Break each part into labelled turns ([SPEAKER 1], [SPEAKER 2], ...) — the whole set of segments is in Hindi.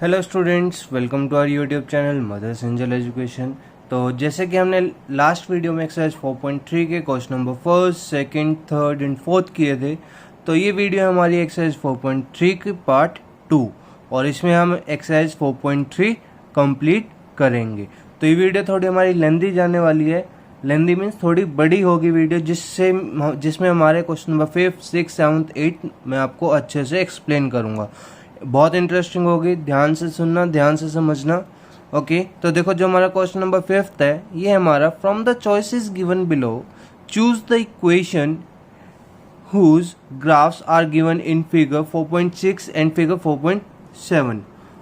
[SPEAKER 1] Hello students, welcome to our YouTube channel mother's angel education. तो जैसे कि हमने लास्ट वीडियो में एक्सरसाइज 4.3 के question number first, second, third and fourth किए थे, तो ये वीडियो हमारी एक्सरसाइज 4.3 की पार्ट 2 और इसमें हम एक्सरसाइज 4.3 कंप्लीट करेंगे। तो ये वीडियो थोड़ी हमारी लेंदी जाने वाली है। लेंदी मीन्स थोड़ी बड़ी होगी वीडियो, जिसमें हमारे क्वेश्चन नंबर 5, 6, 7, 8 मैं आपको अच्छे से एक्सप्लेन करूँगा। बहुत इंटरेस्टिंग होगी, ध्यान से सुनना, ध्यान से समझना। ओके, तो देखो जो हमारा क्वेश्चन नंबर 5 है, ये हमारा from the choices given below choose the equation whose graphs are given in figure 4.6 and figure 4.7।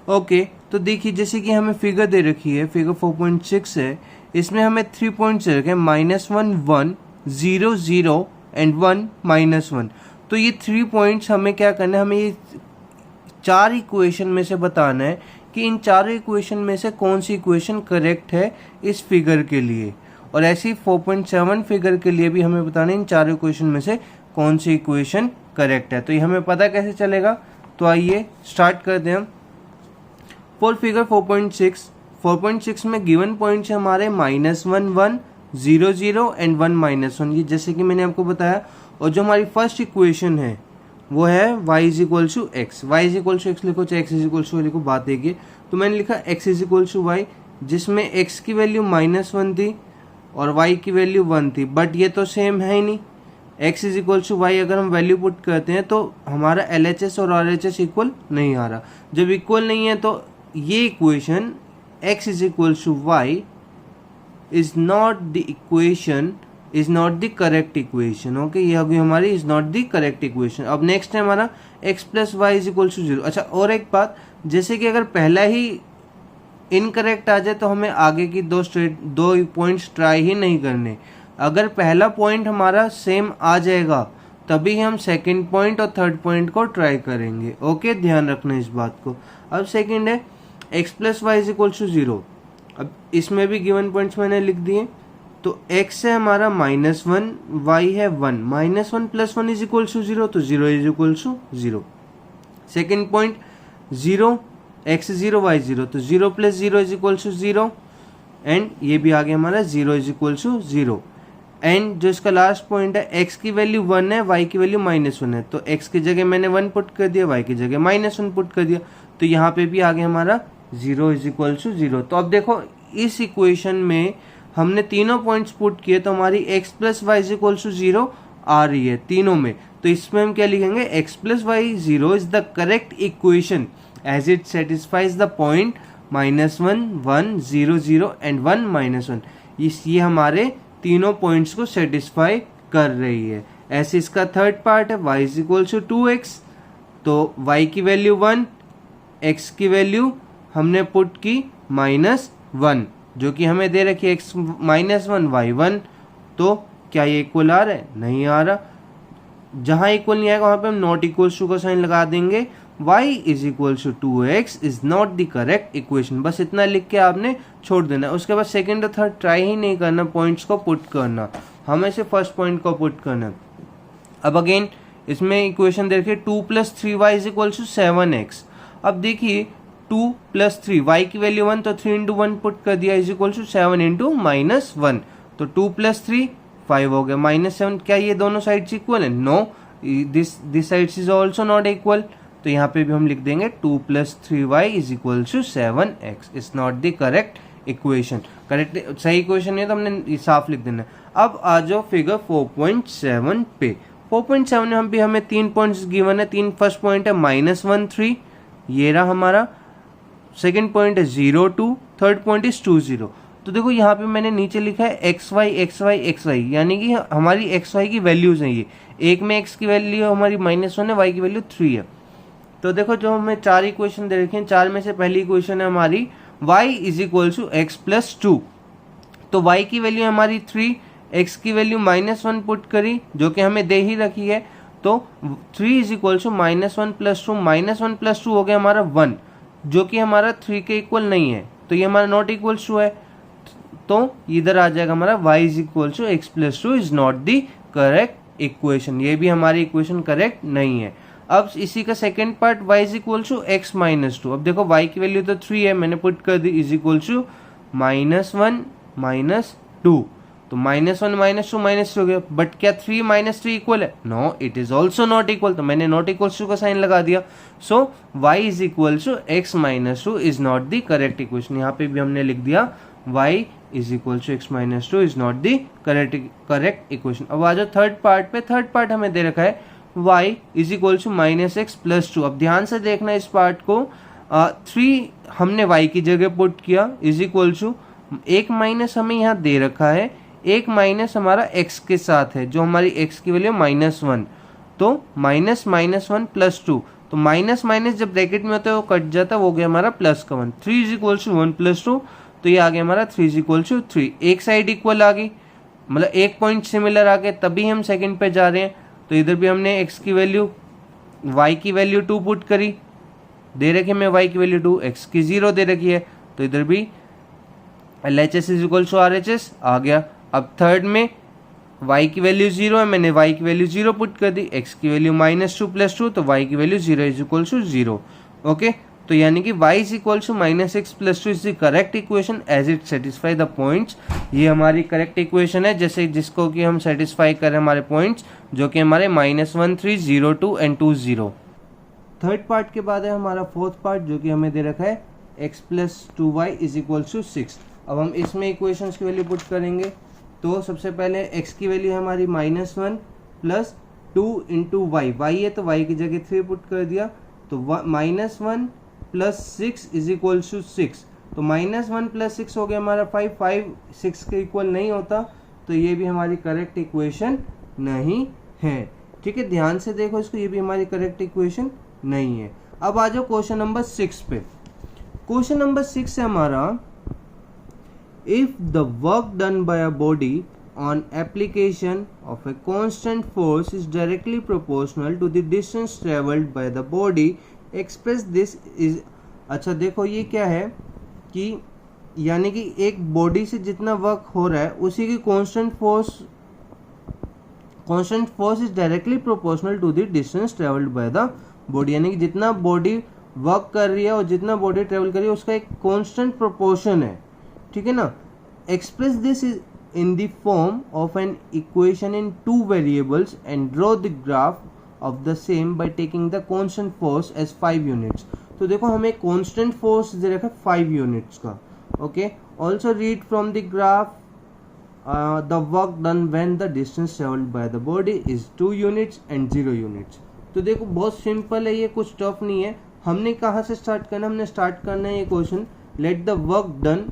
[SPEAKER 1] Okay, तो देखिए जैसे कि हमें फिगर दे रखी है, फिगर 4.6 है, इसमें हमें 3 पॉइंट्स रखे हैं, -1, 1, 0, 0 एंड 1, -1। तो ये 3 पॉइंट्स हमें क्या करना है, हमें ये 4 इक्वेशन में से बताना है कि इन चारों इक्वेशन में से कौन सी इक्वेशन करेक्ट है इस फिगर के लिए, और ऐसी 4.7 फिगर के लिए भी हमें बताना है इन चारों इक्वेशन में से कौन सी इक्वेशन करेक्ट है। तो ये हमें पता कैसे चलेगा, तो आइए स्टार्ट करते हैं हम। फॉर फिगर 4.6 में गिवन पॉइंट्स हमारे -1, 1, 0, 0 एंड 1, -1, ये जैसे कि मैंने आपको बताया। और जो हमारी फर्स्ट इक्वेशन है वो है y is equal to x. Y is equal to x लिखो, चाहे x इज इक्वल टू लिखो, बात एक ही। तो मैंने लिखा x is equal to y, जिसमें x की वैल्यू -1 थी और y की वैल्यू 1 थी, बट ये तो सेम है ही नहीं। x is equal to y अगर हम वैल्यू पुट करते हैं तो हमारा LHS और RHS इक्वल नहीं आ रहा। जब इक्वल नहीं है तो ये equation x is equal to y is not the equation, is not the correct equation. Okay, ये होगी हमारी is not the correct equation. अब नेक्स्ट है हमारा x plus y is equal to 0। अच्छा, और एक बात, जैसे कि अगर पहला ही इनकरेक्ट आ जाए तो हमें आगे की दो पॉइंट्स ट्राई ही नहीं करने। अगर पहला पॉइंट हमारा सेम आ जाएगा तभी हम सेकंड पॉइंट और थर्ड पॉइंट को ट्राई करेंगे। ओके, ध्यान रखना इस बात को। अब सेकंड है x plus y is equal to 0। अब इसमें भी गिवन पॉइंट्स मैंने लिख दिए। तो x है हमारा -1, y है 1, -1 प्लस 1 इज इक्वल टू 0, तो 0 is equal to 0। Second point 0, x 0, y 0, तो 0 plus 0 is equal to 0, and ये भी आ गया हमारा 0 इज इक्वल टू 0। एंड जो इसका लास्ट पॉइंट है, x की वैल्यू 1 है, y की वैल्यू -1 है, तो x की जगह मैंने 1 पुट कर दिया, y की जगह -1 पुट कर दिया, तो यहाँ पे भी आ गया हमारा 0 इज इक्वल टू 0। तो अब देखो इस इक्वेशन में हमने तीनों पॉइंट्स पुट किए तो हमारी x plus y is equal to 0 आ रही है तीनों में। तो इसमें हम क्या लिखेंगे, x plus y 0 is the correct equation as it satisfies the point -1, 1, 0, 0 and 1, -1। ये हमारे तीनों पॉइंट्स को सेटिस्फाई कर रही है। ऐसे इसका थर्ड पार्ट है y is equal to 2x, तो y की वैल्यू 1, x की वैल्यू हमने पुट की -1, जो कि हमें दे रखी है x -1, y 1। तो क्या ये इक्वल आ रहा है? नहीं आ रहा। जहां इक्वल नहीं आएगा वहां पे हम नॉट इक्वल टू का साइन लगा देंगे। y is equal to 2x is not the correct equation. बस इतना लिख के आपने छोड़ देना। उसके बाद सेकंड और थर्ड ट्राई ही नहीं करना पॉइंट्स को पुट करना, हमें से फर्स्ट पॉइंट को पुट करना। अब अगेन इसमें इक्वेशन देखिए 2 + 3y is equal to 7x। अब देखिए 2 + 3, y की वैल्यू 1, तो 3 × 1 पुट कर दिया इज इक्वल टू 7 × -1, तो 2 + 3 5 हो गया, -7। क्या ये दोनों साइड्स इक्वल है? No, this sides is also not equal. तो यहाँ पे भी हम लिख देंगे 2 + 3y is equal to 7x is not the correct equation. Correct सही इक्वेशन है तो हमने साफ लिख देना। अब आ जाओ फिगर 4.7 पे। 4.7 में हम भी हमें 3 पॉइंट्स गिवन है। फर्स्ट पॉइंट है -1, 3, ये रहा हमारा। सेकेंड पॉइंट है 0, 2, थर्ड पॉइंट इज 2, 0। तो देखो यहाँ पे मैंने नीचे लिखा है xy, xy, xy, यानी कि हमारी xy की वैल्यूज हैं। ये एक में x की वैल्यू हमारी -1 है, y की वैल्यू 3 है। तो देखो जो हमें 4 इक्वेशन दे रखे हैं, 4 में से पहली इक्वेशन है हमारी y is equal to x plus 2। तो y की वैल्यू हमारी 3, x की वैल्यू -1 पुट करी जो कि हमें दे ही रखी है, तो 3 इज इक्वल टू -1 + 2, -1 + 2 हो गया हमारा 1, जो कि हमारा 3 के इक्वल नहीं है, तो ये हमारा नॉट इक्वल टू है। तो इधर आ जाएगा हमारा y is equal to x plus 2 is not the correct equation. ये भी हमारी इक्वेशन करेक्ट नहीं है। अब इसी का second part y is equal to x minus two. अब देखो y की वैल्यू तो 3 है, मैंने पुट कर दी इज इक्वल टू -1 -2। तो -1 -2 -3 हो गया, बट क्या 3 -3 इक्वल है? No, it is also not equal, तो मैंने नॉट इक्वल टू का साइन लगा दिया। So y is equal to x minus two is not the correct equation. यहाँ पे भी हमने लिख दिया y is equal to x minus two is not the correct equation. अब आ जाओ थर्ड पार्ट पे। थर्ड पार्ट हमें दे रखा है y is equal to -x plus 2। अब ध्यान से देखना इस पार्ट को, 3 हमने y की जगह पुट किया इज इक्वल टू एक माइनस हमें यहाँ दे रखा है, एक माइनस हमारा x के साथ है जो हमारी x की वैल्यू -1, तो -1 प्लस 2। तो माइनस माइनस जब ब्रैकेट में होता है वो कट जाता है, वो गया हमारा प्लस का 1। 3 इज इक्वल टू 1 प्लस 2, तो ये आ गया हमारा 3 इज इक्वल टू 3। एक साइड इक्वल आ गई, मतलब एक पॉइंट सिमिलर आ गए, तभी हम सेकंड पे जा रहे हैं। तो इधर भी हमने x की वैल्यू y की वैल्यू 2 पुट करी, दे रखी हमें y की वैल्यू 2, x की 0 दे रखी है, तो इधर भी LHS is equal to RHS आ गया। अब थर्ड में y की वैल्यू 0 है, मैंने y की वैल्यू 0 पुट कर दी, x की वैल्यू -2 प्लस 2, तो y की value 0 is equal to 0। Okay, तो यानी कि y is equal to -x plus 2 is the correct equation as it satisfy the points. ये हमारी करेक्ट इक्वेशन है, जैसे जिसको कि हम सेटिस्फाई करें हमारे पॉइंट्स, जो कि हमारे -1 3 0 2 एंड 2 0। थर्ड पार्ट के बाद है हमारा फोर्थ पार्ट, जो कि हमें दे रखा है x plus 2y is equal to 6। अब हम इसमें इक्वेशंस की वैल्यू पुट करेंगे। तो सबसे पहले x की वैल्यू है हमारी -1 प्लस 2 इंटू y है, तो y की जगह 3 पुट कर दिया, तो -1 प्लस 6 इज इक्वल टू 6। तो -1 प्लस 6 हो गया हमारा 5, 5 6 के इक्वल नहीं होता, तो ये भी हमारी करेक्ट इक्वेशन नहीं है। ठीक है, ध्यान से देखो इसको, ये भी हमारी करेक्ट इक्वेशन नहीं है। अब आ जाओ क्वेश्चन नंबर 6 पे। क्वेश्चन नंबर 6 है हमारा, if the work done by a body on application of a constant force is directly proportional to the distance traveled by the body, express this is। अच्छा देखो ये क्या है कि यानी कि एक बॉडी से जितना वर्क हो रहा है उसी की constant force is directly proportional to the distance travelled by the body. यानी कि जितना बॉडी वर्क कर रही है और जितना बॉडी ट्रेवल कर रही है उसका एक कांस्टेंट प्रोपोर्शन है, ठीक है ना। Express this is in the form of an equation in 2 variables and draw the graph of the same by taking the constant force as 5 units. तो देखो हमें कांस्टेंट फोर्स दे रखा है 5 यूनिट्स का। Okay, also read from the graph the work done when the distance travelled by the body is 2 units and 0 units. तो देखो बहुत सिंपल है, ये कुछ टफ नहीं है। हमने कहाँ से स्टार्ट करना, हमने स्टार्ट करना है ये question, let the work done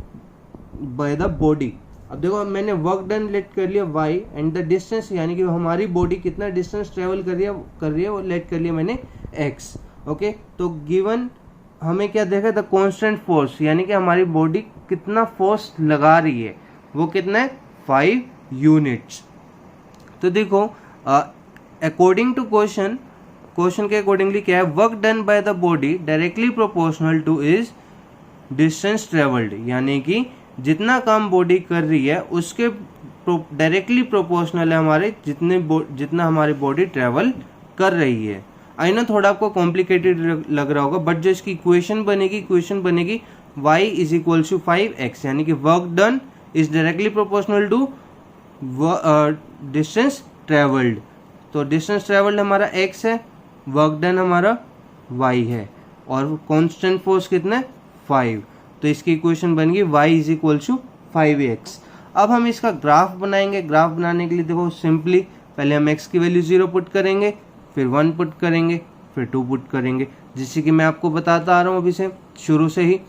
[SPEAKER 1] by the body. अब देखो मैंने वर्क डन लेट कर लिया y एंड द डिस्टेंस, यानी कि हमारी बॉडी कितना डिस्टेंस ट्रेवल कर रही है वो लेट कर लिया मैंने x। ओके, तो गिवन हमें क्या देखा, द कांस्टेंट फोर्स, यानी कि हमारी बॉडी कितना फोर्स लगा रही है, वो कितना है 5 यूनिट्स। तो देखो अकॉर्डिंग टू क्वेश्चन के अकॉर्डिंगली क्या है, work done by the body directly proportional two is distance travelled, यानी कि जितना काम बॉडी कर रही है उसके डायरेक्टली प्रोपोर्शनल है हमारे जितना हमारी बॉडी ट्रेवल कर रही है। आई नो थोड़ा आपको कॉम्प्लिकेटेड लग रहा होगा, बट जो इसकी इक्वेशन बनेगी y is equal to 5x, यानी कि work done is directly proportional to distance travelled. तो डिस्टेंस ट्रेवल्ड हमारा x है, वर्क डन हमारा y है, और कांस्टेंट फोर्स कितना है 5। तो इसकी इक्वेशन बन गई y is equal to 5x। अब हम इसका ग्राफ बनाएंगे। ग्राफ बनाने के लिए देखो सिंपली पहले हम x की वैल्यू 0 पुट करेंगे, फिर 1 पुट करेंगे, फिर 2 पुट करेंगे, जिससे कि मैं आपको बताता आ रहा हूँ अभी से शुरू से ही।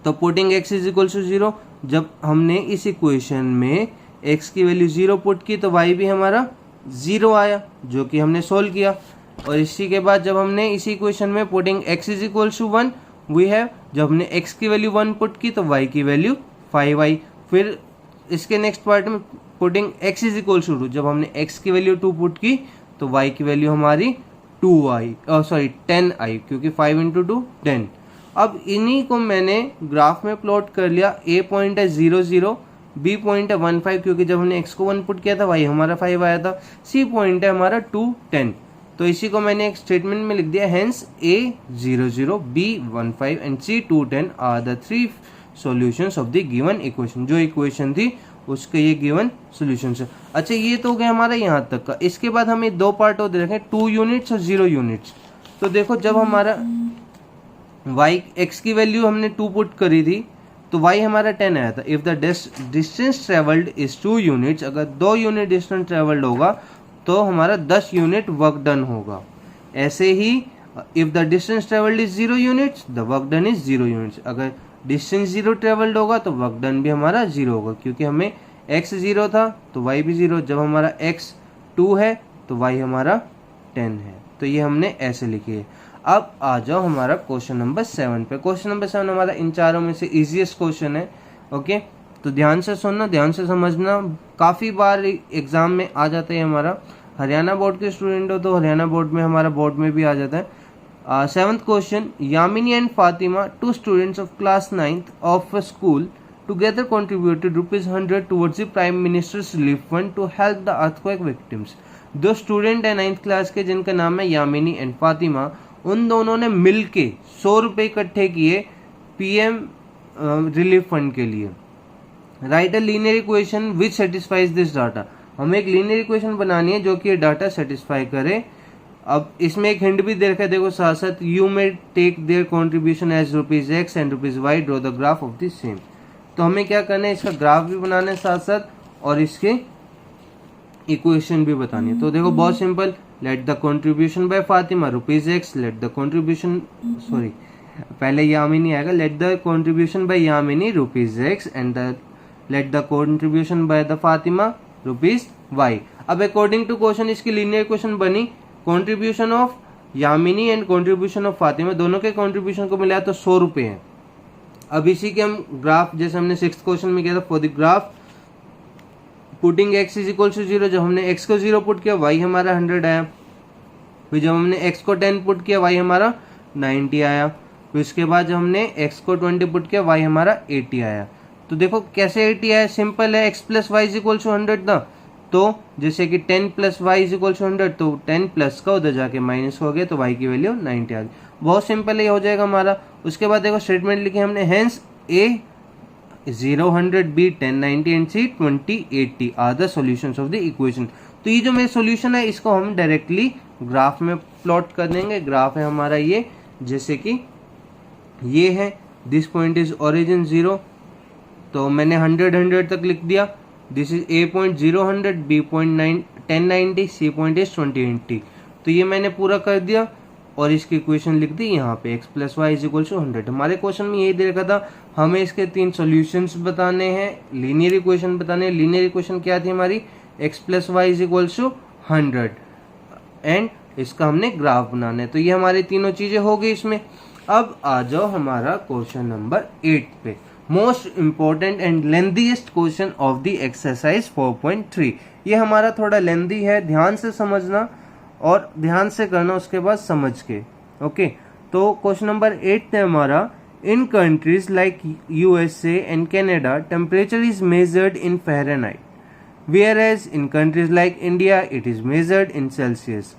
[SPEAKER 1] तो putting x is equal to 0, जब हमने इस इक्वेशन में x की वैल्यू 0 पुट की तो y भी हमारा 0 आया, जो कि हमने सोल्व किया। और इसी के बाद जब हमने इसी इक्वेशन में putting x is equal to 1 we have, जब हमने x की वैल्यू 1 पुट की तो y की वैल्यू 5 आई। फिर इसके नेक्स्ट पार्ट में putting x is equal to 2, जब हमने x की वैल्यू 2 पुट की तो y की वैल्यू हमारी 10 आई, क्योंकि 5 इंटू 2 10। अब इन्हीं को मैंने ग्राफ में प्लॉट कर लिया। a पॉइंट है 0 0, b पॉइंट है 1 5, क्योंकि जब हमने x को 1 पुट किया था y हमारा 5 आया था, c पॉइंट है हमारा 2 10। तो इसी को मैंने एक स्टेटमेंट में लिख दिया, hence A00, B15 and C210 are the 3 solutions of the given equation. जो इक्वेशन थी उसके ये गिवन सॉल्यूशन है। अच्छा, ये तो हो गया हमारा यहाँ तक का। इसके बाद हमें दो पार्ट और दे रखे, 2 यूनिट्स और 0 यूनिट्स। तो देखो, जब हमारा y x की वैल्यू हमने 2 पुट करी थी तो y हमारा 10 आया था। If the distance travelled is 2 units, अगर 2 यूनिट डिस्टेंस ट्रेवल्ड होगा तो हमारा 10 यूनिट वर्क डन होगा। ऐसे ही if the distance travelled is 0 units, the work done is 0 units. अगर डिस्टेंस 0 ट्रेवल्ड होगा तो वर्क डन भी हमारा 0 होगा, क्योंकि हमें x 0 था तो y भी 0। जब हमारा x 2 है तो y हमारा 10 है। तो ये हमने ऐसे लिखी है। अब आ जाओ हमारा क्वेश्चन नंबर 7 पे। क्वेश्चन नंबर 7 हमारा इन चारों में से इजीएस्ट क्वेश्चन है। ओके, तो ध्यान से सुनना, ध्यान से समझना। काफ़ी बार एग्जाम में आ जाता है हमारा। हरियाणा बोर्ड के स्टूडेंट हो तो हरियाणा बोर्ड में, हमारा बोर्ड में भी आ जाता है। 7th question, Yamini and Fatima, 2 students of class 9th of a school together contributed ₹100 towards the Prime Minister's Relief Fund to help the earthquake victims। 2 student है 9th क्लास के जिनका नाम है यामिनी एंड फातिमा। उन दोनों ने मिलके 100 रुपये इकट्ठे किए PM रिलीफ फंड के लिए। Right a linear equation which satisfies this data. हमें एक लीनियर इक्वेशन बनानी है जो कि ये डाटा सेटिस्फाई करे। अब इसमें एक हिंट भी दे रखा है, देखो साथ साथ, you may take their contribution as ₹X and ₹Y, draw the graph of the same. तो हमें क्या करना है, इसका ग्राफ भी बनाना है साथ साथ और इसके इक्वेशन भी बतानी है। तो देखो बहुत simple, let the contribution by Fatima ₹X, let the contribution, sorry पहले यामिनी आएगा, let the contribution by Yamini ₹X and the let the contribution by the Fatima ₹Y। अब अकॉर्डिंग टू क्वेश्चन इसकी लीनियर इक्वेशन बनी, contribution of Yamini and contribution of Fatima, दोनों के कंट्रीब्यूशन को मिलाया तो 100 रुपये है। अब इसी के हम ग्राफ, जैसे हमने 6th क्वेश्चन में किया था, for the graph putting x is equal to 0, जब हमने x को 0 पुट किया y हमारा 100 आया। फिर जब हमने x को 10 पुट किया y हमारा 90 आया। फिर उसके बाद जब हमने x को 20 पुट किया y हमारा 80 आया। तो देखो कैसे 80 आया, सिंपल है, x plus y is equal to 100 था। तो जैसे कि 10 plus y is equal to 100, तो 10 प्लस का उधर जाके माइनस हो गया तो y की वैल्यू 90 आ गई। बहुत सिंपल ही हो जाएगा हमारा। उसके बाद देखो स्टेटमेंट लिखी हमने, hence A 0 100, B 10 90 and C 20 80 are the solutions of the equation. तो ये जो मेरा सॉल्यूशन है इसको हम डायरेक्टली ग्राफ में प्लॉट कर देंगे। ग्राफ है हमारा ये, जैसे कि ये है, दिस पॉइंट इज ओरिजिन 0, तो मैंने 100 तक लिख दिया। This is A point 0 100, B point 10 90, C point is 20 80। तो ये मैंने पूरा कर दिया और इसकी इक्वेशन लिख दी यहाँ पे, x plus y is equal to 100। हमारे क्वेश्चन में यही दे रखा था, हमें इसके 3 सॉल्यूशंस बताने हैं, लीनियर इक्वेशन बताने हैं। लीनियर इक्वेशन क्या थी हमारी, x plus y is equal to 100 and इसका हमने ग्राफ बनाना है। तो ये हमारी तीनों चीजें हो गई इसमें। अब आ जाओ हमारा क्वेश्चन नंबर 8 पे, most important and lengthiest question of the exercise 4.3। ये हमारा थोड़ा लेंथी है, ध्यान से समझना और ध्यान से करना उसके बाद समझ के। ओके, तो क्वेश्चन नंबर 8 है हमारा, in countries like USA and Canada temperature is measured in Fahrenheit, whereas in countries like India it is measured in Celsius.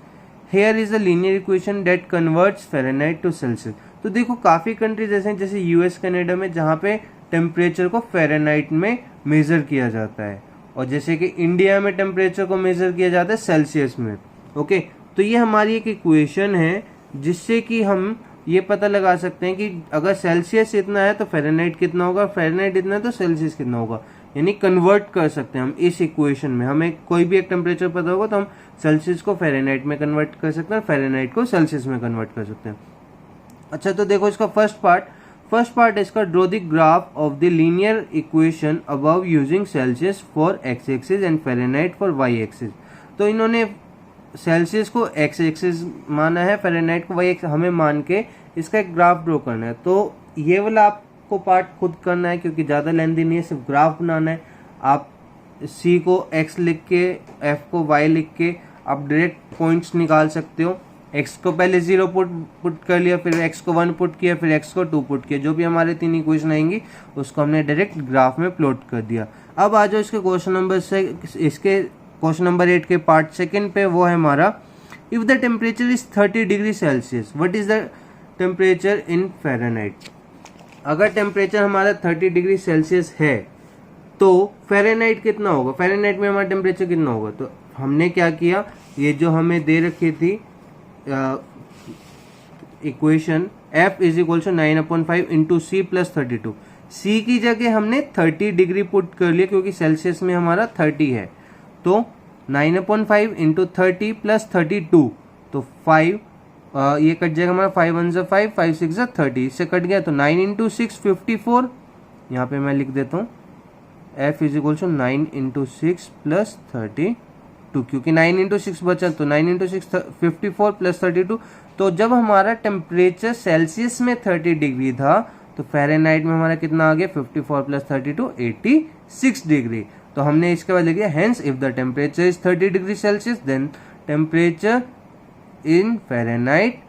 [SPEAKER 1] Here is a linear equation that converts Fahrenheit to Celsius. तो देखो काफ़ी कंट्रीज ऐसे हैं जैसे US कनाडा में जहाँ पे टेम्परेचर को फ़ारेनहाइट में मेज़र किया जाता है, और जैसे कि इंडिया में टेम्परेचर को मेज़र किया जाता है सेल्सियस में। ओके, तो ये हमारी एक इक्वेशन है जिससे कि हम ये पता लगा सकते हैं कि अगर सेल्सियस इतना है तो फ़ारेनहाइट कितना होगा, फ़ारेनहाइट इतना है तो सेल्सियस कितना होगा, यानी कन्वर्ट कर सकते हैं हम इस इक्वेशन में। हमें कोई भी एक टेम्परेचर पता होगा तो हम सेल्सियस को फ़ारेनहाइट में कन्वर्ट कर सकते हैं, फ़ारेनहाइट को सेल्सियस में कन्वर्ट कर सकते हैं। अच्छा, तो देखो इसका फर्स्ट पार्ट इसका, draw the graph of the linear equation above using Celsius for x axis and Fahrenheit for y axis. तो इन्होंने सेल्सियस को x एक्सिस माना है, फ़ारेनहाइट को y एक्सिस, हमें मान के इसका एक ग्राफ ड्रॉ करना है। तो ये वाला आपको पार्ट खुद करना है क्योंकि ज़्यादा लेंथी नहीं है, सिर्फ ग्राफ बनाना है। आप C को x लिख के, F को y लिख के आप डायरेक्ट पॉइंट्स निकाल सकते हो। x को पहले 0 पुट कर लिया, फिर x को 1 पुट किया, फिर x को 2 पुट किया, जो भी हमारे 3 इक्वेशन आएंगी उसको हमने डायरेक्ट ग्राफ में प्लॉट कर दिया। अब आ जाओ इसके क्वेश्चन नंबर 8 के पार्ट सेकंड पे, वो है हमारा if the temperature is 30 degree Celsius, what is the temperature in Fahrenheit. अगर टेम्परेचर हमारा 30 डिग्री सेल्सियस है तो फ़ारेनहाइट कितना होगा, फ़ारेनहाइट में हमारा टेम्परेचर कितना होगा। तो हमने क्या किया, ये जो हमें दे रखी थी equation F is equal to 9/5 into C plus 32, C की जगह हमने 30 डिग्री पुट कर लिया क्योंकि सेल्सियस में हमारा 30 है। तो 9/5 इंटू 30 प्लस 32, तो 5 ये कट जाएगा हमारा, 5 1 ज़ा 5, 5 6 ज़ा 30, इससे कट गया। तो 9 इंटू 6 54, यहाँ पे मैं लिख देता हूँ F is equal to 9 into 6 plus 32, क्योंकि 9 इंटू 6 बचा, तो 9 इंटू 6 54 प्लस 32। तो जब हमारा टेम्परेचर सेल्सियस में 30 डिग्री था तो फ़ारेनहाइट में हमारा कितना आ गया, 54 प्लस 32 86 डिग्री। तो हमने इसके बाद लिख दिया hence if the temperature is 30 degree Celsius then temperature in Fahrenheit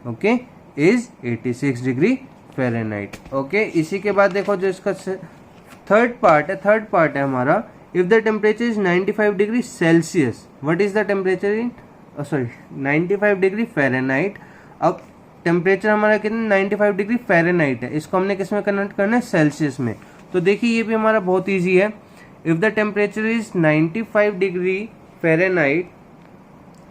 [SPEAKER 1] okay is 86 degree Fahrenheit. Okay, इसी के बाद देखो जो इसका थर्ड पार्ट है हमारा, if the temperature is 95 degree Celsius, what is the temperature in 95 degree Fahrenheit. अब टेम्परेचर हमारा कितना 95 डिग्री फ़ारेनहाइट है, इसको हमने किस में कन्वर्ट करना है, सेल्सियस में। तो देखिए ये भी हमारा बहुत ईजी है, if the temperature is 95 degree Fahrenheit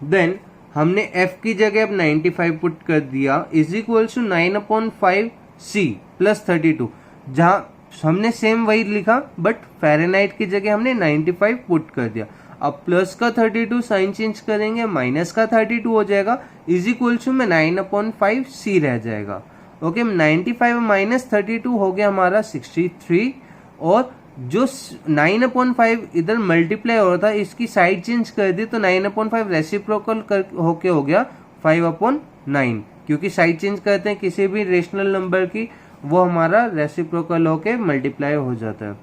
[SPEAKER 1] then हमने F की जगह अब 95 पुट कर दिया is equal to 9/5 C plus 32, जहाँ हमने सेम वही लिखा बट फ़ारेनहाइट की जगह हमने 95 पुट कर दिया। अब प्लस का 32 साइन चेंज करेंगे, माइनस का 32 हो जाएगा, इज इक्वल टू में 9/5 C रह जाएगा। ओके, 95 माइनस 32 हो गया हमारा 63, और जो 9/5 इधर मल्टीप्लाई हो रहा था इसकी साइड चेंज कर दी, तो 9/5 रेसिप्रोकल होके हो गया 5/9, क्योंकि साइड चेंज करते हैं किसी भी रेशनल नंबर की, वो हमारा रेसिप्रोकल होके मल्टीप्लाई हो जाता है।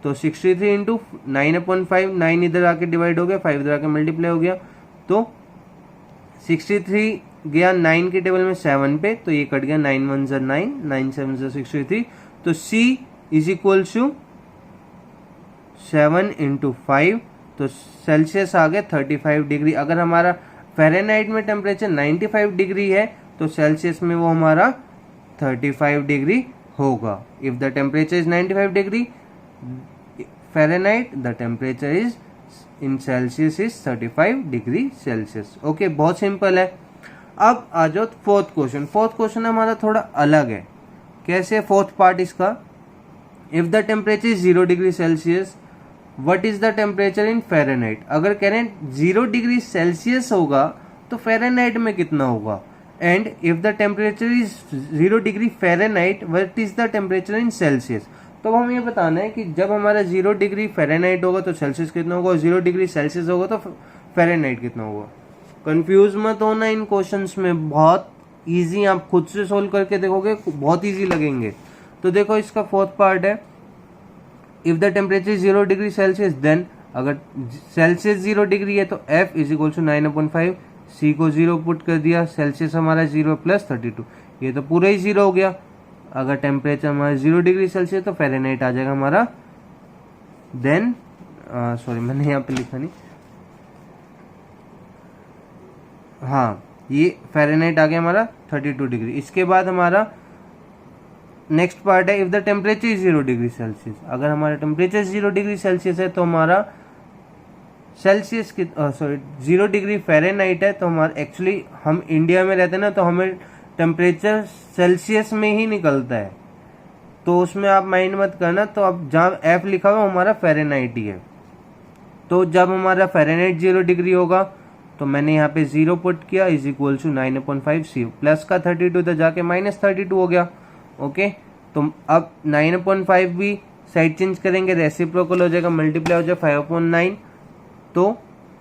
[SPEAKER 1] तो 63 इंटू 9/5, 9 इधर आके डिवाइड हो गया, 5 इधर आके मल्टीप्लाई हो गया, तो 63 गया 9 के टेबल में 7 पे, तो ये कट गया 9 1 ज़ा 9, 9 7 ज़ा 63। तो C is equal to 7 into 5, तो सेल्सियस आ गया 35 डिग्री। अगर हमारा फ़ारेनहाइट में टेम्परेचर 95 डिग्री है तो सेल्सियस में वो हमारा 35 डिग्री होगा। If the temperature is 95 degree Fahrenheit, the temperature is in Celsius is 35 degree Celsius. Okay, बहुत सिंपल है। अब आ जाओ फोर्थ क्वेश्चन हमारा थोड़ा अलग है। कैसे फोर्थ पार्ट इसका, if the temperature is 0 degree Celsius what is the temperature in Fahrenheit. अगर कह रहे हैं 0 डिग्री सेल्सियस होगा तो फ़ारेनहाइट में कितना होगा, and if the temperature is 0 degree Fahrenheit what is the temperature in Celsius. तो हमें ये बताना है कि जब हमारा 0 डिग्री फ़ारेनहाइट होगा तो सेल्सियस कितना होगा, 0 डिग्री सेल्सियस होगा तो फ़ारेनहाइट कितना होगा। कंफ्यूज मत होना इन क्वेश्चंस में, बहुत इजी, आप खुद से सोल्व करके देखोगे बहुत इजी लगेंगे। तो देखो इसका फोर्थ पार्ट है, if the temperature is 0 degree Celsius then, अगर सेल्सियस 0 डिग्री है तो F is equal to 9/5, C को 0 पुट कर दिया, सेल्सियस हमारा 0 प्लस 32, ये तो पूरा ही 0 हो गया। अगर टेम्परेचर हमारा 0 डिग्री सेल्सियस तो फ़ारेनहाइट आ जाएगा हमारा, देन सॉरी मैंने यहाँ पे लिखा नहीं, हाँ ये फ़ारेनहाइट आ गया हमारा 32 डिग्री। इसके बाद हमारा नेक्स्ट पार्ट है, if the temperature is 0 degree Celsius. अगर हमारा टेम्परेचर 0 डिग्री सेल्सियस है तो हमारा सेल्सियस की 0 डिग्री फ़ारेनहाइट है, तो हमारा एक्चुअली हम इंडिया में रहते हैं ना, तो हमें टेम्परेचर सेल्सियस में ही निकलता है, तो उसमें आप माइंड मत करना। तो अब जहाँ F लिखा हुआ हमारा फ़ारेनहाइट ही है। तो जब हमारा फ़ारेनहाइट 0 डिग्री होगा तो मैंने यहाँ पे 0 पुट किया is equal to 9/5 C, plus का 32 इधर जाके माइनस 32 हो गया। ओके, तो अब 9/5 भी साइड चेंज करेंगे, रेसिप्रोकल हो जाएगा, मल्टीप्लाई हो जाएगा 5/9, तो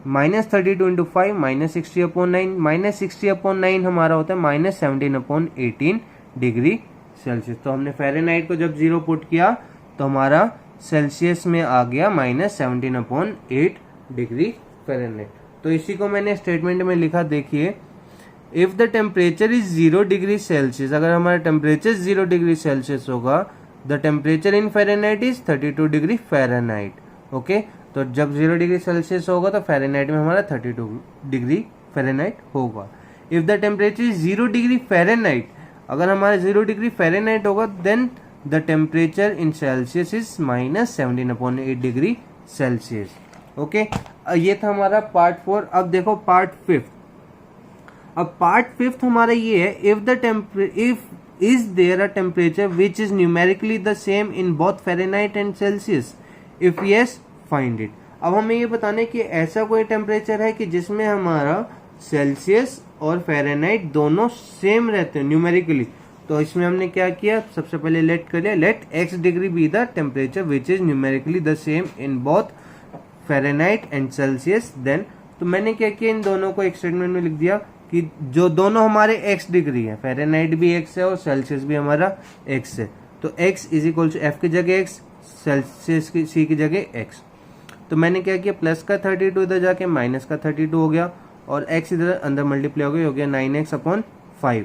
[SPEAKER 1] माइनस 32 इंटू 5 माइनस 60/9, माइनस 60/9 हमारा होता है माइनस 17/18 डिग्री सेल्सियस। तो हमने फ़ारेनहाइट को जब 0 पुट किया तो हमारा सेल्सियस में आ गया माइनस 17/8 डिग्री फ़ारेनहाइट। तो इसी को मैंने स्टेटमेंट में लिखा, देखिए if the temperature is 0 degree Celsius, अगर हमारा टेम्परेचर 0 डिग्री सेल्सियस होगा the temperature in Fahrenheit is 32 degree Fahrenheit. Okay, तो जब 0 डिग्री सेल्सियस होगा तो फ़ारेनहाइट में हमारा 32 डिग्री फ़ारेनहाइट होगा। If the temperature is 0 degree Fahrenheit, अगर हमारा 0 डिग्री फ़ारेनहाइट होगा then the temperature in Celsius is -17/8 degree Celsius. Okay, ये था हमारा पार्ट 4। अब देखो पार्ट 5। अब पार्ट 5 हमारा ये है, if is there a temperature which is numerically the same in both Fahrenheit and Celsius, if yes find it. अब हमें ये बताना है कि ऐसा कोई टेम्परेचर है कि जिसमें हमारा सेल्सियस और फ़ारेनहाइट दोनों सेम रहते हैं न्यूमेरिकली। तो इसमें हमने क्या किया, सबसे पहले लेट कर लिया, let x degree be the temperature which is numerically the same in both Fahrenheit and Celsius. Then तो मैंने क्या किया, इन दोनों को एक स्टेटमेंट में लिख दिया कि जो दोनों हमारे x डिग्री है, फ़ारेनहाइट भी x है और सेल्सियस भी हमारा x है, तो x is equal to f की जगह x, सेल्सियस की c की जगह x। तो मैंने क्या किया, प्लस का 32 इधर जाके माइनस का 32 हो गया और x इधर अंदर मल्टीप्लाई हो गया 9x/5।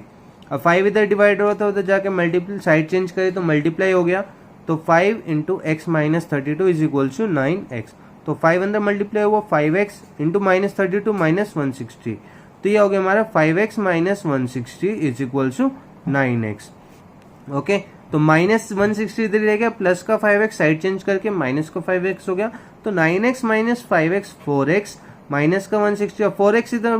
[SPEAKER 1] अब 5 इधर डिवाइड हुआ तो उधर जाके मल्टीप्लाई साइड चेंज करे तो मल्टीप्लाई हो गया, तो 5 into x minus 32 is equal to 9x। तो 5 अंदर मल्टीप्लाई हुआ, 5x इंटू -32 -160, तो ये हो गया हमारा 5x minus 160 is equal to 9x। Okay, तो -160 इधर रह गया, प्लस का 5x साइड चेंज करके माइनस का 5x हो गया, तो 9x minus 5x 4x minus का 160 और 4x इधर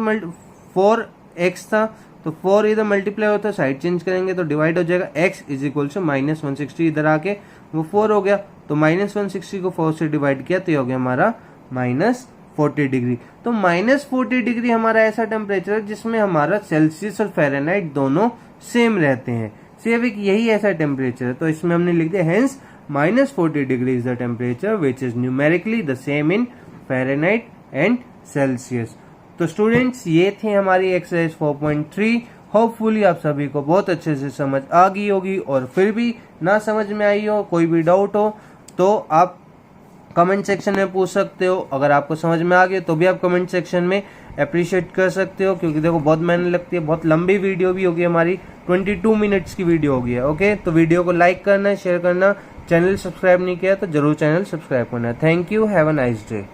[SPEAKER 1] 4x था तो 4 इधर मल्टीप्लाई होता है, साइड चेंज करेंगे तो डिवाइड हो जाएगा, x इज इक्वल टू -160 इधर आके वो 4 हो गया, तो -160 को 4 से डिवाइड किया तो ये हो गया हमारा -40 डिग्री। तो -40 डिग्री हमारा ऐसा टेम्परेचर है जिसमें हमारा सेल्सियस और फ़ारेनहाइट दोनों सेम रहते हैं। सिर्फ एक यही ऐसा टेम्परेचर है, तो इसमें हमने लिख दिया hence -40 degree is the temperature which is numerically the same in Fahrenheit and Celsius. तो स्टूडेंट्स ये थी हमारी एक्सरसाइज 4.3। होपफुली आप सभी को बहुत अच्छे से समझ आ गई होगी, और फिर भी ना समझ में आई हो, कोई भी डाउट हो तो आप कमेंट सेक्शन में पूछ सकते हो। अगर आपको समझ में आ गया तो भी आप कमेंट सेक्शन में अप्रिशिएट कर सकते हो, क्योंकि देखो बहुत मेहनत लगती है, बहुत लंबी वीडियो भी होगी हमारी, 22 मिनट्स की वीडियो होगी है। ओके, तो वीडियो को लाइक करना, शेयर करना, चैनल सब्सक्राइब नहीं किया तो जरूर चैनल सब्सक्राइब करना। Thank you, have a nice day.